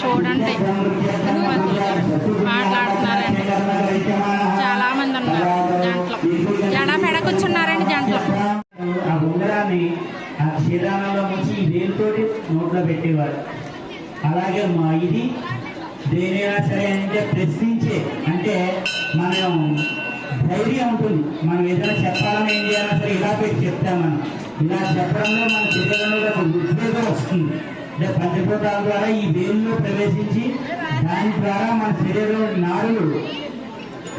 చూడండి మాట్లాడుతున్నారండి, చాలా మంది ఉన్నారు జంటలు, ఎడమెడ కూర్చున్నారండి జంటలు. ఆ ఉంగరాన్ని ఆ క్షీరాలలో ముంచి వేలుతోటి నోట్లో పెట్టేవారు. అలాగే మా ఇది దేనైనా సరే అంటే ప్రశ్నించే, అంటే మనం ధైర్యం ఉంటుంది. మనం ఏదైనా చెప్పాలని ఏం చేయాలన్నా సరే ఇలా పెట్టి చెప్తాం. మనం ఇలా చెప్పడంలో మన శరీరంలో ఒక ఉద్వేగం వస్తుంది. అంటే పంచభూతాల ద్వారా ఈ వేలులో ప్రవేశించి దాని ద్వారా మన శరీరంలో నాడులు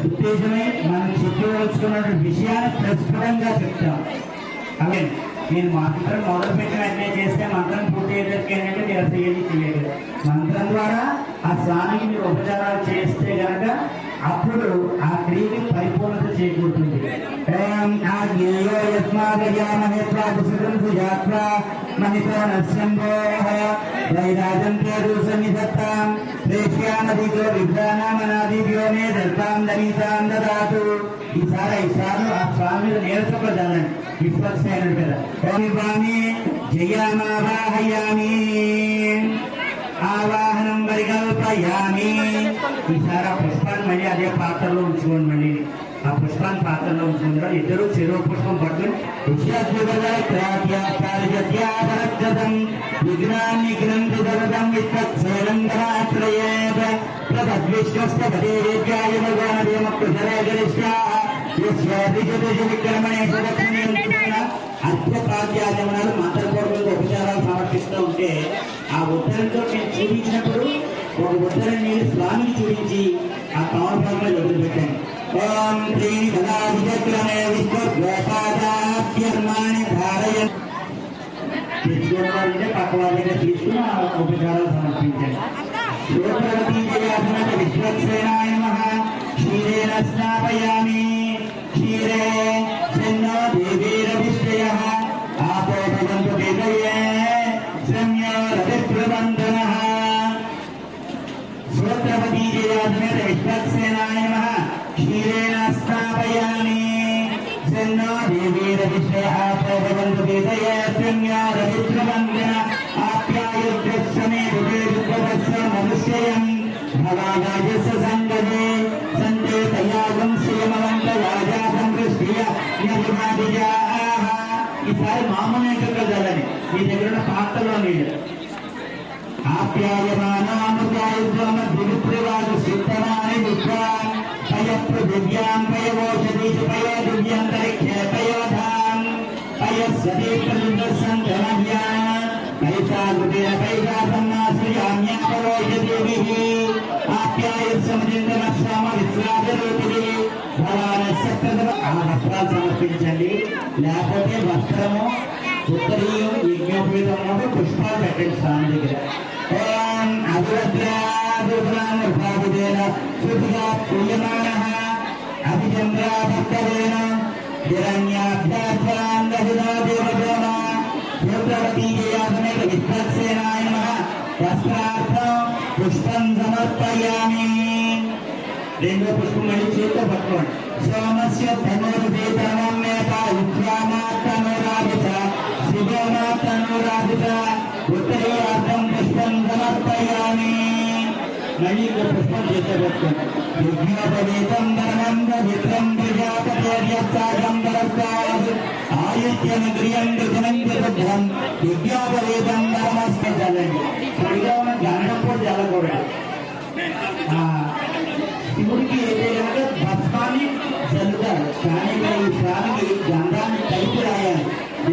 ఉత్తేజమై మనం చెప్పవలసుకున్న విషయాన్ని ప్రస్ఫుటంగా చెప్తాం. అలాగే నేను మంత్రం మొదలుపెట్టిన వెంటనే చేస్తే మంత్రం పూర్తి అయ్యేసరికి ఏంటంటే మీరు అసలు ఏది చేయలేదు. మంత్రం ద్వారా ఆ స్వామికి మీరు ఉపచారాలు చేస్తే కనుక అప్పుడు ఆ క్రియకి పరిపూర్ణత చేకూరుతుంది. ఈసారి ఆ స్వామి నేరసంలో చల్లండి, విశ్వసేనుడు కదా. స్వామి జయామావాహయామి, ఆవాహనం పరికల్పయామి. ఈసారి ఆ పుష్పాన్ని మళ్ళీ అదే పాత్రలో ఉంచుకోండి. మళ్ళీ ఆ పుష్పాన్ని పాత్రలో ఉంచుకుంటారు. ఇద్దరు చెరువు పుష్పం పట్టుకుని విఘ్నాన్ని గ్రంథి దరదం విశ్వసేనం అర్ఘ్యపాద్యాజమనాలు మంత్రపూర్వక ఉపచారాలు సమర్పిస్తూ ఉంటే ఆ ఉత్తరంతో నేను చూపించినప్పుడు ఒక ఉత్తరం నీళ్ళు స్వామిని చూపించి ఆ పవనపాత్రలో వదిలిపెట్టాను. ఓం శ్రీని కళాభిచక్రమే విశ్వపాదాభ్యర్మాణి భారయ తెచ్చుకోవాలంటే పక్క వాళ్ళ దగ్గర తీసుకుని ఆ ఉపచారాలు సమర్పించాను. విశ్వక్సేనాయ నమః. క్షీరేణ స్నాపయామి. క్షీరే చిన్నో దేవీరవిష్యః ఆపో భవంతు వేదయే సంయో రవిప్రబంధనః. శ్రోత్రపదీజయాత్మేత విశ్వక్సేనాయ నమః. క్షీరేణ స్నాపయామి. చిన్నో దేవీరవిష్యః ఆపో భవంతు వేదయే సంయో రవిప్రబంధనః. ఆప్యాయుద్రస్సమే మనుష్యం భవాజస్య సంగదే సంతే తయాగం శ్రీమవంత రాజాభం దృష్టియ నిర్మాదిజాః. ఈసారి మామూలు ఎక్కడ చల్లని మీ దగ్గర ఉన్న పాత్రలో నీళ్ళు. ఆప్యాయమానామృతాయుద్వమద్విప్రవాదు సిద్ధమాని విశ్వాన్ పయ పృథివ్యాం పయవోషధీషు పయ దివ్యంతరిక్షే పయోధాం పయ సదే ప్రజసంధనవ్యాం పైసాగుదేన పైసాసన్నాశ్రయామ్యాపరోషదేవిః. ఆప్యాయస్సమజిందనస్వామ విశ్రాజరూపిణి భవానస్సక్తమ. ఆ వస్త్రాలు సమర్పించండి, లేకపోతే వస్త్రము ఉత్తరీయం యజ్ఞోపేతము పుష్పాలు పెట్టండి స్వామి దగ్గర. ఓం అభివద్రాదుర్భావిదేన శుద్ధిగా పూయమానః అభిచంద్రాభక్తవేన హిరణ్యాభ్యాధ్వాంగహినా దేవజోమ. శ్రోత్రవతీజయాసమేత విశ్వక్సేనాయ నమః. వస్త్రార్థం పుష్పం సమర్పయామి. రెండో పుష్పం మళ్ళీ చేతితో పట్టుకోండి. సోమస్య ధనుర్వేతనమేత ఉద్యామాత్తనురాధిత శివమాత్తనురాధిత. ఉత్తరీయార్థం పుష్పం సమర్పయామి. మళ్ళీ ఇంకో పుష్పం చేతితో పట్టుకోండి. యజ్ఞోపవీతం ధర్మం విత్రం ప్రజాపతిర్యత్సాగం దరస్తాద్ ఆయుష్యమిగ్రియం దుఃఖం యజ్ఞోపవీతం ధర్మస్య చల్లండి. సరిగా ఉన్న గంధం కూడా చల్లకూడదు. శివుడికి ఏదైనా భస్మాన్ని చల్లుతారు, కానీ ఈ స్వామికి గంధాన్ని కలిపి రాయాలి.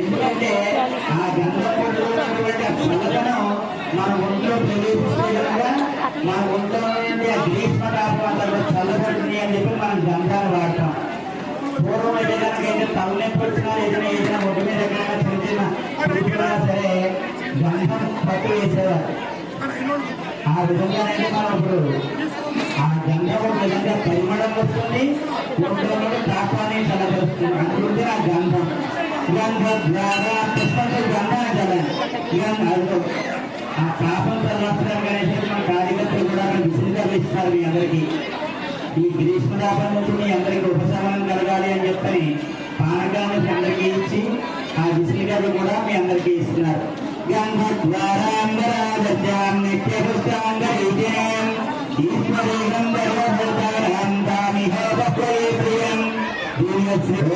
ఎందుకంటే ఆ గంధం ఉన్నటువంటి ఆ చల్లదనం మన ఒంట్లో ప్రవేశిస్తే కనుక మన ఒంట్లో ఆ గ్రీష్మ తాపమాత్రలో చల్లబడుతుంది అని చెప్పి మనం గంధాలు వాడతాం. పూర్వం అయితే కనుక అయితే తలనొప్పి వచ్చినా ఏదైనా ఒడ్డు మీద ఎక్కడైనా చిన్న చిన్న సరే గంధం పట్టు వేసేవారు. ఆ విధంగా మనం ఇప్పుడు ఆ గంధం విధంగా పరిమళం వస్తుంది, ఒంట్లో తాపాన్ని కలగలుస్తుంది. అందుకుంటే ఆ గంధం గంధ ద్వారా పుష్పంతో గంధాన్ని చల్లండి. గంధం ఆ పాపం తర్వాత గణేశ్వరి మన కార్యకర్తలు కూడా విసులుగా ఇస్తారు మీ అందరికీ. ఈ గ్రీష్మ తాపం నుంచి మీ అందరికీ ఉపశమనం కలగాలి అని చెప్పని పానకాన్ని అందరికీ ఇచ్చి ఆ విసులుగాలు కూడా మీ అందరికీ ఇస్తున్నారు. గంధ ద్వారా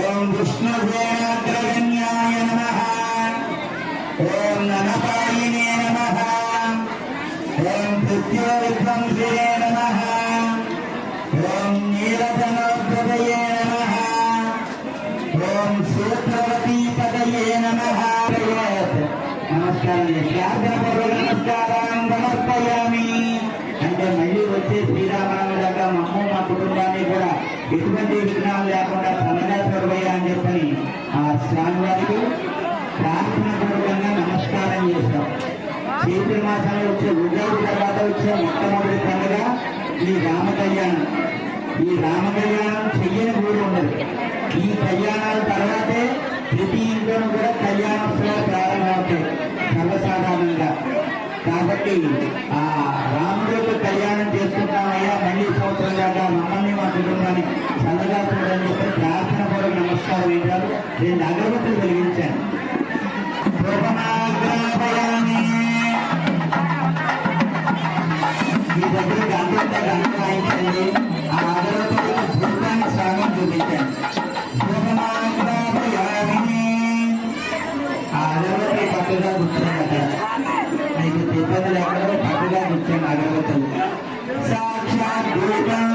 ఓం విష్ణువేణాగ్రగణ్యాయ నమః. ఓం ననపాయినే నమః. ఓం పృథ్వీవిధ్వంసినే నమః. ఓం నీలధనోద్భవయే నమః. ఓం సూత్రవతీపదయే నమః. నమస్కారం నమస్కారం సమర్పయామి అంటే మళ్ళీ వచ్చే శ్రీరామనవమి దాకా మమ్మ మా కుటుంబాన్ని కూడా ఎటువంటి విఘ్నాలు లేకుండా చల్లగా చూడబోయా అని చెప్పని ఆ స్వామివారికి ప్రార్థన పూర్వకంగా నమస్కారం చేస్తాం. చైత్ర మాసంలో వచ్చే ఉగాది తర్వాత వచ్చే మొట్టమొదటి పండుగ ఈ రామ కళ్యాణం. ఈ రామ కళ్యాణం చెయ్యని ఊరు ఉండదు. ఈ కళ్యాణాల తర్వాతే ప్రతి ఇంట్లోనూ కూడా కళ్యాణోత్సవాలు ప్రారంభమవుతాయి సర్వసాధారణంగా. కాబట్టి ఆ రాముడి యొక్క కళ్యాణం చేసుకుంటామయ్యా మళ్ళీ సంవత్సరం దాకా మమ్మల్ని మా కుటుంబాన్ని చల్లగా చూడని చెప్పి ప్రార్థన పూర్వక నమస్కారం ఏంటారు. 2 అగరబత్తులు వెలిగించాను. మీ దగ్గర గంట వాయించండి. ఆ అగరబత్తులకు భూతాన్ని స్వాగతం చూపించాను. ఆ అగరబత్తి పట్టుగా కూర్చోండి. అక్కడ మీకు తిరుపతిలో ఎక్కడో పట్టుగా కూర్చోండి అగరబత్తులు. సాక్షాత్ దీపం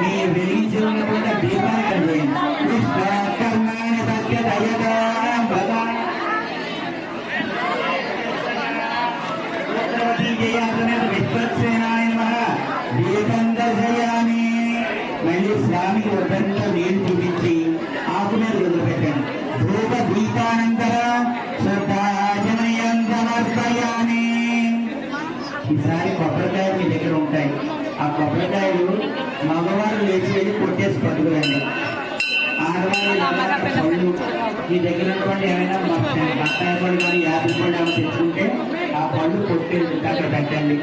మీ వెలిగించి ఉన్నటువంటి దీపాన్ని కలిగేయండి. విశ్వకర్మాని సత్య దయదానం భగవాన్ విశ్వసేనాయ నమః. దీపం దర్శయామి. మళ్ళీ స్వామికి ఒడ్డంతో నీళ్లు చూపించి ఆకు మీద వదిలిపెట్టాను. ధూప దీపానంతర శ్రద్ధాజనయం సమర్పయామి. ఈసారి కొబ్బరికాయలు మీ దగ్గర ఉంటాయి. ఆ కొబ్బరికాయలు మగవారు లేచి వెళ్ళి కొట్టేసి పట్టుకురండి. ఆడవాళ్ళు పళ్ళు మీ దగ్గర ఉన్నటువంటి ఏమైనా బత్తాయి పళ్ళు కానీ యాపిల్ పళ్ళు ఏమైనా తెచ్చుకుంటే ఆ పళ్ళు కొట్టేసి అక్కడ పెట్టండి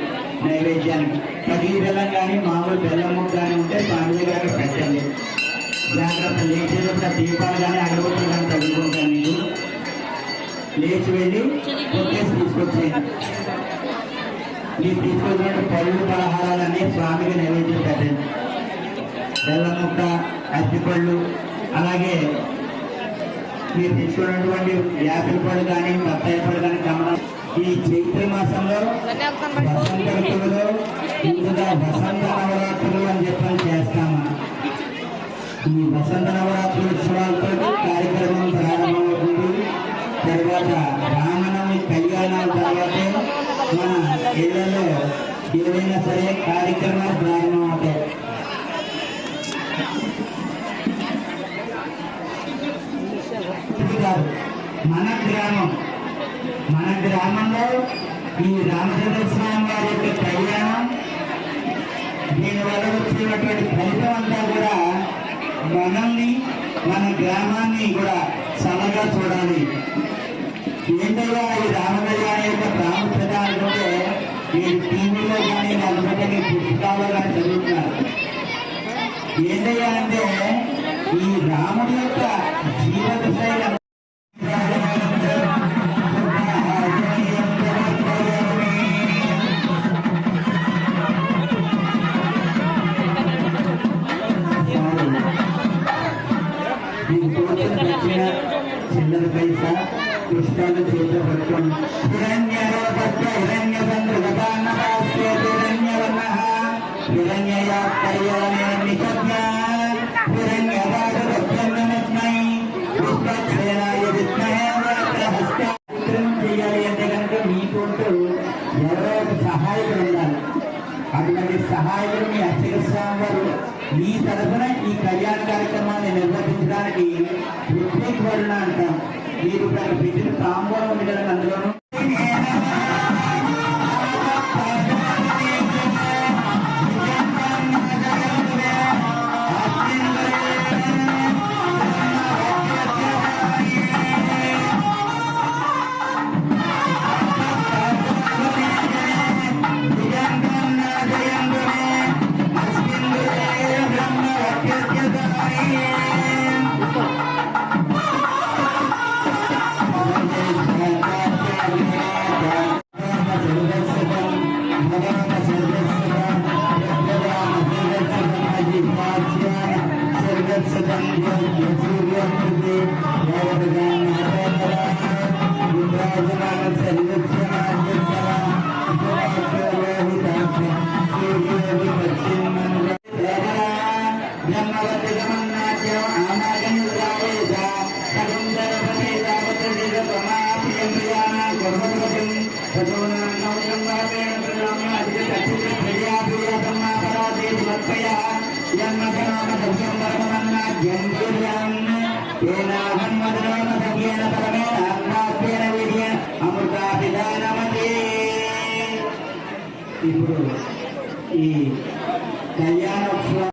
నైవేద్యానికి. పది బెల్లం కానీ మామూలు బెల్లం ముక్క కానీ ఉంటే స్వామి దగ్గర పెట్టండి. జాగ్రత్త లేచేటప్పుడు ఆ దీపాలు కానీ అగరబత్తులు కానీ తగ్గుకుంటాను. మీరు లేచి వెళ్ళి కొట్టేసి తీసుకొచ్చేయండి. మీరు తీసుకొచ్చినట్టు పళ్ళు పలహారాలన్నీ స్వామికి నైవేద్యం పెట్టండి. బెల్లం ముక్క, అరటిపళ్ళు, అలాగే మీరు తీసుకున్నటువంటి యాపిల్ పళ్ళు కానీ బత్తాయి పళ్ళు కానీ గమనం. ఈ చైత్ర మాసంలో వసంత ఋతువులో ఇంకా వసంత నవరాత్రులు అని చెప్పని చేస్తాము. ఈ వసంత నవరాత్రి ఉత్సవాలతో కార్యక్రమం ప్రారంభమవుతుంది. తర్వాత రామనవమి కళ్యాణాల తర్వాతే మన ఇళ్లలో ఏదైనా సరే కార్యక్రమాలు ప్రారంభమవుతాయి. మన గ్రామంలో ఈ రామచంద్ర స్వామి వారి యొక్క కళ్యాణం, దీనివల్ల వచ్చేటువంటి ఫలితం అంతా కూడా మనల్ని మన గ్రామాన్ని కూడా చల్లగా చూడాలి. ఏంటంటే ఈ రామ కళ్యాణం యొక్క ప్రాముఖ్యత అనుకుంటే మీరు టీవీలో కానీ లేకపోతే మీ పుస్తకాల్లో కానీ చదువుతున్నారు. ఏంటయ్యా అంటే ఈ రాముడి యొక్క జీవన శైలి చిల్లర పైసా పుష్పాలు చేతిలో పట్టుకోండి. చేయాలి అంటే కనుక మీకుంటూ ఎవరో ఒక సహాయకులు ఉండాలి. అటువంటి సహాయకులు మీ అర్చక స్వామి వారు మీ తరఫున ఈ కళ్యాణ కార్యక్రమాన్ని నిర్వహించడానికి వరుణ అంటాం. మీరు పెట్టిన తాంబూలం ఉండడానికి అందులోనూ ఇప్పుడు ఈ కళ్యాణోత్సవం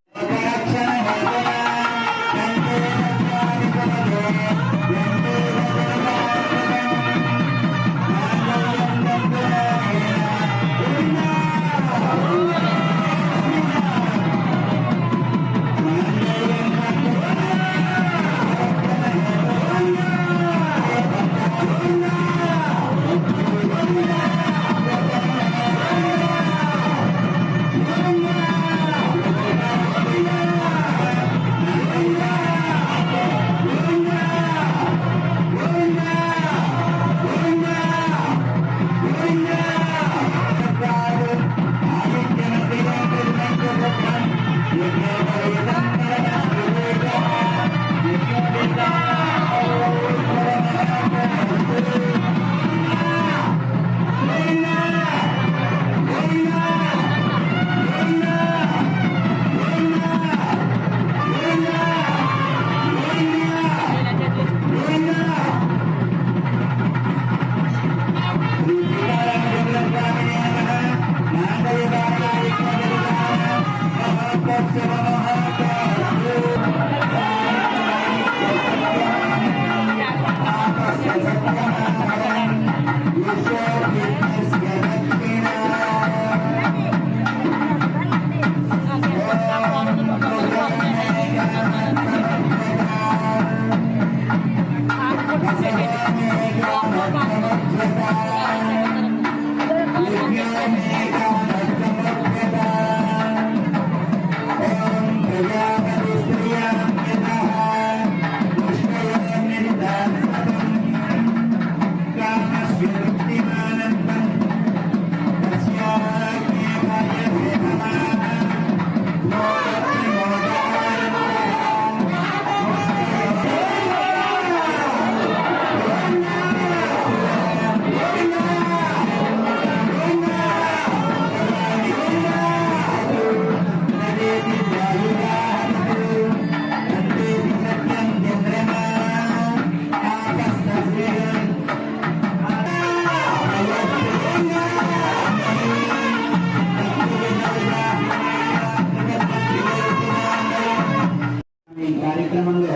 కార్యక్రమంలో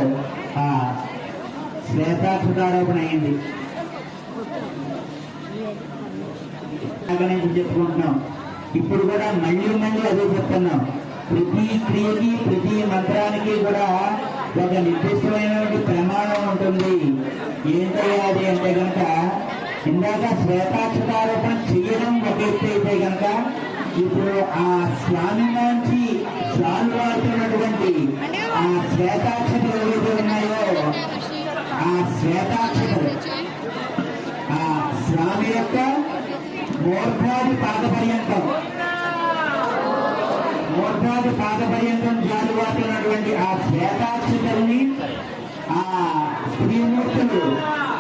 శ్వేతాక్షరారోపణ అయింది. నుంచి చెప్పుకుంటున్నాం. ఇప్పుడు కూడా మళ్ళీ అదే చెప్తున్నాం. ప్రతి క్రియకి ప్రతి మంత్రానికి కూడా ఒక నిర్దిష్టమైనటువంటి ప్రమాణం ఉంటుంది. ఏంటయ్యా అది అంటే కనుక ఇందాక శ్వేతాక్షరారోపణ చేయడం ఒక ఎత్తు అయితే కనుక ఇప్పుడు ఆ స్వామి నుంచి స్వామి వాడుతున్నటువంటి ఆ శ్వేతాక్షతలు ఏవైతే ఉన్నాయో ఆ శ్వేతాక్షతలు ఆ స్వామి యొక్క మూర్ధాది పాద పర్యంతం జాలువాడుతున్నటువంటి ఆ శ్వేతాక్షతల్ని ఆ స్త్రీమూర్తులు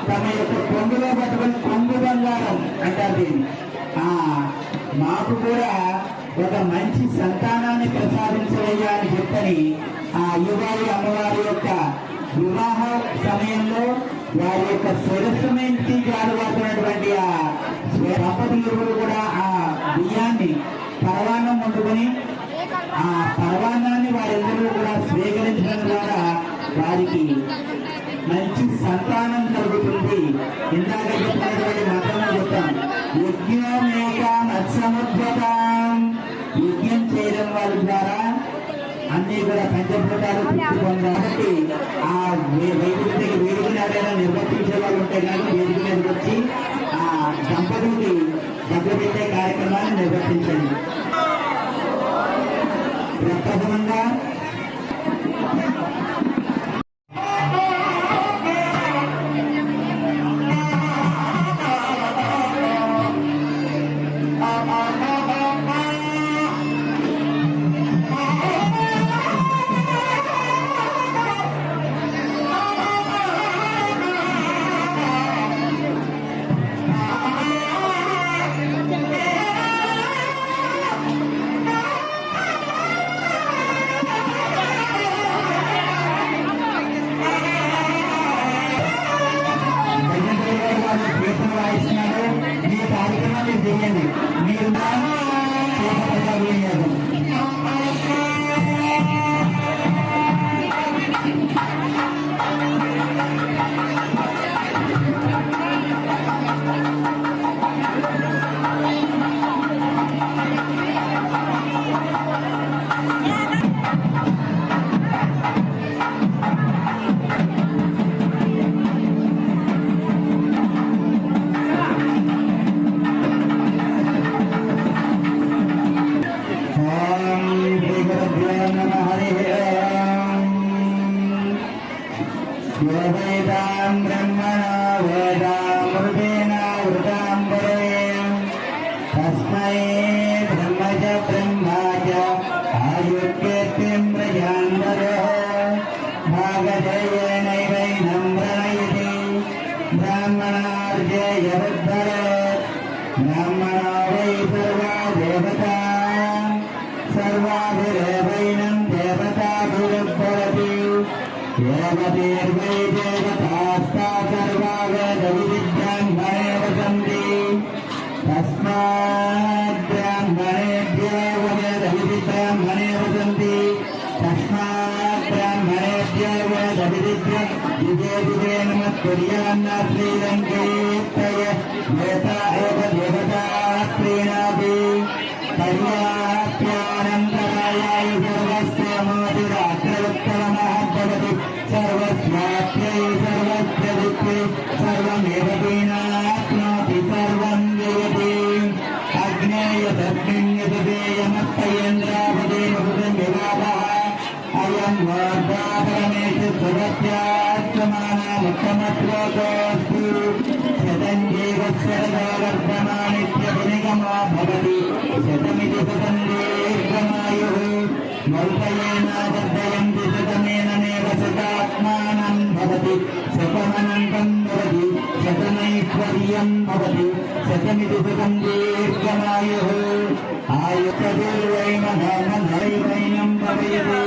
తమ యొక్క కొంగులో పట్టుకుని కొంగు బంగారం అంటారు దీన్ని. మాకు కూడా ఒక మంచి సంతానాన్ని ప్రసాదించవయ్యా అని చెప్పని ఆ యుగాది అమ్మవారి యొక్క వివాహ సమయంలో వారి యొక్క శిరస్సు నుంచి జారువాడుతున్నటువంటి ఆ పెట్టుకొని ఆ పర్వాన్నాన్ని వారందరూ కూడా స్వీకరించడం ద్వారా వారికి మంచి సంతానం కలుగుతుంది. ఇందాక చెప్పినటువంటి మాటలను చెప్తాం. యజ్ఞమేక మత్సముద్భతాం, యజ్ఞం చేయడం వాళ్ళ ద్వారా అన్ని కూడా పంచభూతాలు పుట్టుకుంది. కాబట్టి ఆ వేదికని ఎవరైనా నిర్వర్తించే వాళ్ళు ఉంటే కానీ వేదిక మీదకి వచ్చి ఆ దంపతులకి దగ్గర పెట్టే కార్యక్రమాన్ని నిర్వర్తించండి. ప్రప్రథమంగా వాయిస్తున్నారు. మీ కార్యక్రమాన్ని చేయండి. మీరు वेदां ब्रह्मणा वेदामृतेन वृतां वरेम तस्मै ब्रह्मज ब्रह्माज आयुर्केतिं प्रजान्वरः भागधेयेनैवैनं प्रणयति ब्राह्मणार्जेयवद्धरेत् ब्राह्मणो वै सर्वा देवता सर्वाभिरेवैनं देवताभिरुद्धरति देवतेर्वै देवतास्ता सर्वा वेदविद्याङ्गणे वसन्ति तस्मात् ब्राह्मणेभ्यो वेदविद्याङ्गणे वसन्ति तस्मात् ब्राह्मणेभ्यो वेदविद्या दिवे दिवे नमः कुर्यान्न श्रीलङ्केत्तय देवता एव देवता प्रीणाति पर्याप्यानन्तरायाय सर्वस्य मोतिरात्रवत्तमः भवति सर्वस्याप्यै सर्वस्य सर्वमेव तेनाप्नोति सर्वं जयति अग्नेयतस्मिन्यतदेयमत्तयेन्द्रावदेवसुतमिवापः अयं वार्ता परमेशुरत्यात्मनामुत्तमश्लोकोऽस्ति शतं जीवत्सर्गवर्धमानित्यभिनिगमो भवति शतमिति शतं दीर्घमायुः मल्पयेनादर्दयन्ति शतमेनमेव शतात्मानं भवति शतमनन्तं भवति शतमैश्वर्यं भवति शतमिति शतं दीर्घमायुः आयुष्यदुर्वैमधर्मधैवैनं भवयति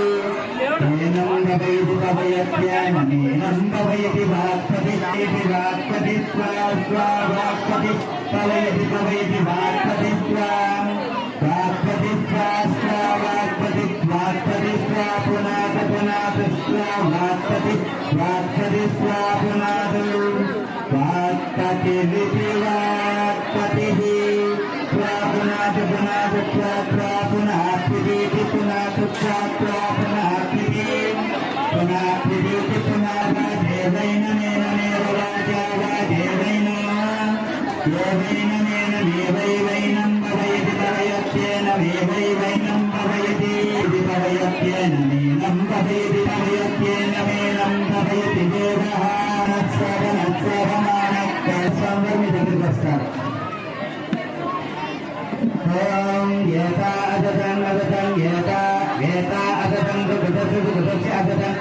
एनं भवयति भवयत्यानमेनं भवयति वाक्पतिश्चेति वाक्पतित्वा स्वाक्पति भवयति भवयति वाक्पतित्वा वाक्पतित्वा स्वाक्पतित्वा पुनाद पुनाद स्वाक्पति वाक्पतित्वा पुनाद वाक्पतिरिति वाक्पतिः पुनाद पुनाद पुनाप्तिरिति पुनाद पुनाप्तिः पुनाप्तिरिति पुनाद देवैनमेनमेव राजा वा देवैन देवैनमेनमेवैवैनं भवयति भवयत्येनमेवैवैनं भवयति इति भवयत्येनमेनं भवयति भवयत्येनमेनं भवयति देवः नत्सवनत्सवमानः ओम येता अदतं अदतं येता येता अदतं सुगतस्य सुगतस्य अदतं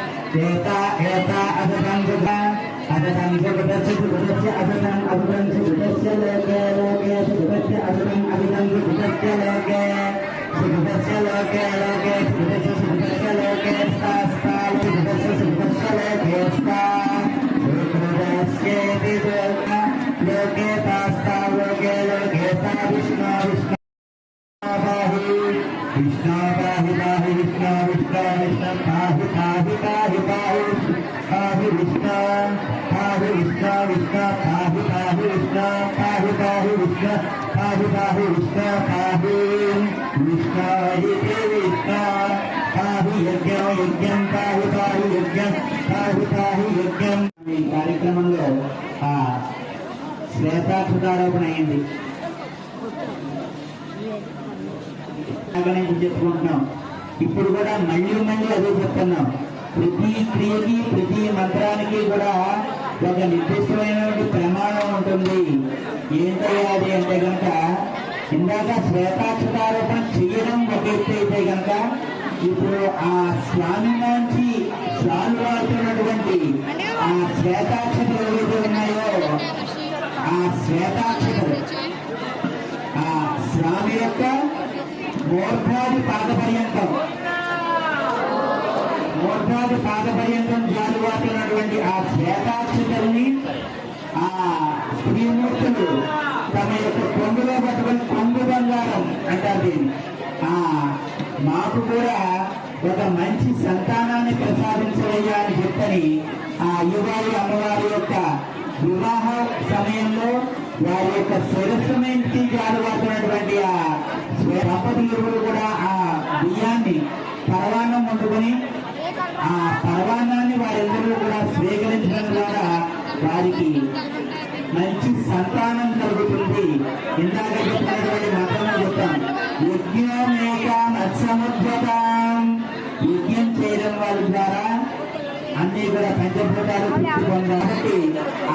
येता येता अदतं सुगा अदतं सुगतस्य सुगतस्य अदतं अदतं सुगतस्य लोके लोके सुगतस्य अदतं अदतं सुगतस्य लोके सुगतस्य लोके लोके सुगतस्य लोके स्था स्था सुगतस्य लोके स्था सुगतस्येति लोके तास्ता लोके लोके स्था विष्णु विष्णु పాహి విష్ణు పాహి విష్ణాయితే విష్ణు పాహి యజ్ఞం యజ్ఞం పాహి పాహి యజ్ఞం పాహి పాహి యజ్ఞం. ఈ కార్యక్రమంలో శ్వేతాక్షతారోపణ అయింది. నుంచి చెప్పుకుంటున్నాం. ఇప్పుడు కూడా మళ్ళీ మళ్ళీ అదే చెప్తున్నాం. ప్రతి క్రియకి ప్రతి మంత్రానికి కూడా ఒక నిర్దిష్టమైనటువంటి ప్రమాణం ఉంటుంది. ఏంటయ్యా అది అంటే కనుక ఇందాక శ్వేతాక్షతారోపణ చేయడం ఒక ఎత్తు అయితే కనుక ఇప్పుడు ఆ స్వామి నుంచి స్వామి వాడుతున్నటువంటి ఆ శ్వేతాక్షతలు ఏవైతే ఉన్నాయో ఆ శ్వేతాక్షతలు ఆ స్వామి యొక్క మూర్ధాది పాద పర్యంతం జాలువాతున్నటువంటి ఆ శ్వేతాక్షతల్ని ఆ స్త్రీమూర్తులు తమ యొక్క కొంగులో పట్టుకుని కొంగు బంగారం అంటారు దీన్ని. మాకు కూడా ఒక మంచి సంతానాన్ని ప్రసాదించవయ్యా అని చెప్పని ఆ అయ్యవారి అమ్మవారి యొక్క వివాహ సమయంలో వారి యొక్క శిరస్సుమెంటి జాలువాతున్నటువంటి ఆ దంపతులు కూడా ఆ బియ్యాన్ని పరవాన్నం వండుకొని ఆ పరవాన్నాన్ని వారందరూ కూడా స్వీకరించడం ద్వారా వారికి మంచి సంతానం కలుగుతుంది. ఇందాక చెప్పినటువంటి మంత్రంలో చెప్తాం, యజ్ఞమేక మత్సముద్భతాం. యజ్ఞం చేయడం వారి ద్వారా అన్ని కూడా పంచభూతాలు పుట్టుకోండి. కాబట్టి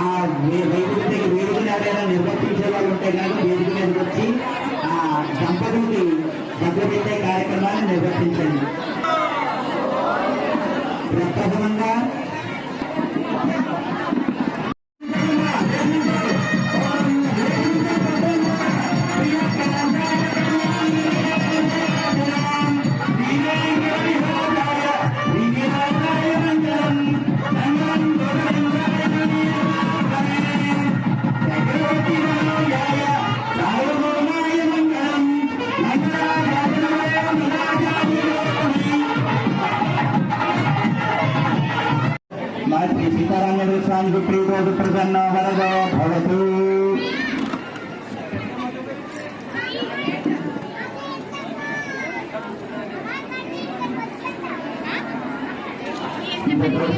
ఆ వేదికని ఎవరైనా నిర్వర్తించే వాళ్ళు ఉంటే కనుక వేదిక మీదకి వచ్చి ఆ దంపతులకి డబ్బు పెట్టే కార్యక్రమాన్ని నిర్వర్తించండి. ప్రప్రథమంగా సీతారామ స్వామి ప్రియతోడు ప్రసన్న వరదో భవతు.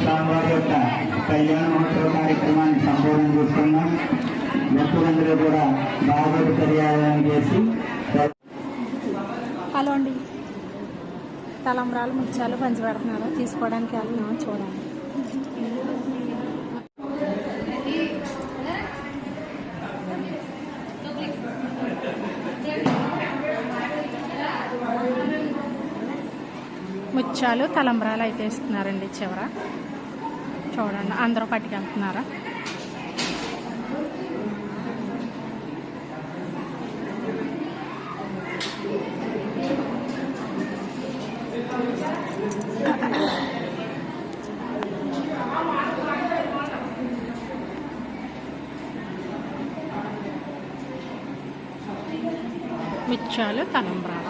స్వామివారి యొక్క కళ్యాణ మహోత్సవ కార్యక్రమాన్ని సంపూర్ణ చేసుకున్నాం. భక్తులందరూ కూడా బాగోడు పర్యాయం చేసి హలో అండి, తలంబ్రాలు ముత్యాలు పంచిపెడుతున్నారు, తీసుకోవడానికి వెళ్తున్నాం. చూడండి. ముత్యాలు తలంబ్రాలు అయితే ఇస్తున్నారండి. చివర చూడండి, అందరూ పట్టుకెళ్తున్నారా. ముత్యాలు తలంబ్రాలు